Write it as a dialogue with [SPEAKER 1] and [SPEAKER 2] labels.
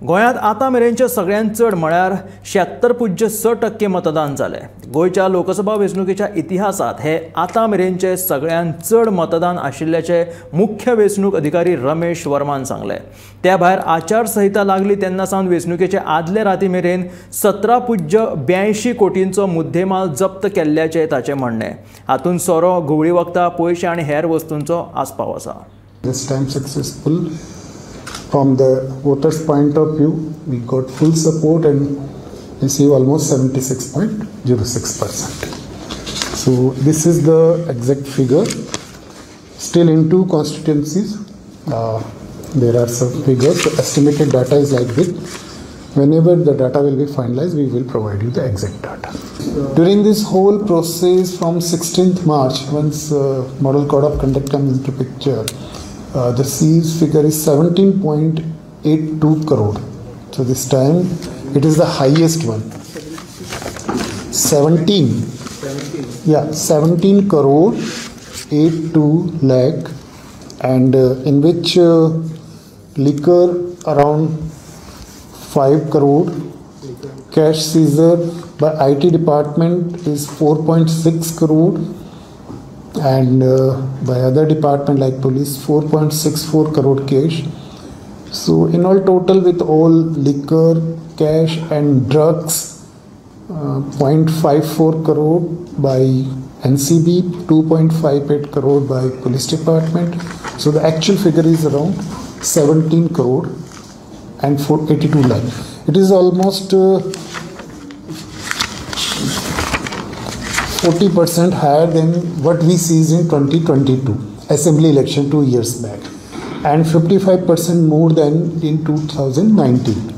[SPEAKER 1] गोंयांत आतां मेरेनचे सगळ्यांत चड म्हळ्यार 76.6% मतदान जालें। गोंयच्या लोकसभा वेंचणुकेच्या इतिहासांत हे आतां मेरेनचे सगळ्यांत चड मतदान आशिल्ल्याचे मुख्य वेंचणूक अधिकारी रमेश वर्मान सांगले। त्या भायर आचारसंहिता लागली तेन्ना सावन वेंचणुकेचे आदले राती मेरेन 17.82 कोटींचो मुद्देमाल जप्त केल्ल्याचें ताचें म्हणणें। हातूंत सोरो, घुवळी वखदां, पयशे आनी हेर वस्तूंचो आस्पाव आसा।
[SPEAKER 2] This time successful from the voters' point of view. We got full support and received almost 76.06%. So this is the exact figure. Still in two constituencies, there are some figures. So estimated data is like this. Whenever the data will be finalized, we will provide you the exact data. During this whole process from 16th March, once Model Code of Conduct comes into picture, the seized figure is 17.82 crore. So this time it is the highest one. 17 crore 82 lakh, and in which liquor around 5 crore, cash seizure by IT department is 4.6 crore, and by other department like police 4.64 crore cash. So in all total, with all liquor, cash and drugs, 0.54 crore by NCB, 2.58 crore by police department. So the actual figure is around 17 crore and 482 lakh. It is almost 40% higher than what we seized in 2022 assembly election 2 years back, and 55% more than in 2019.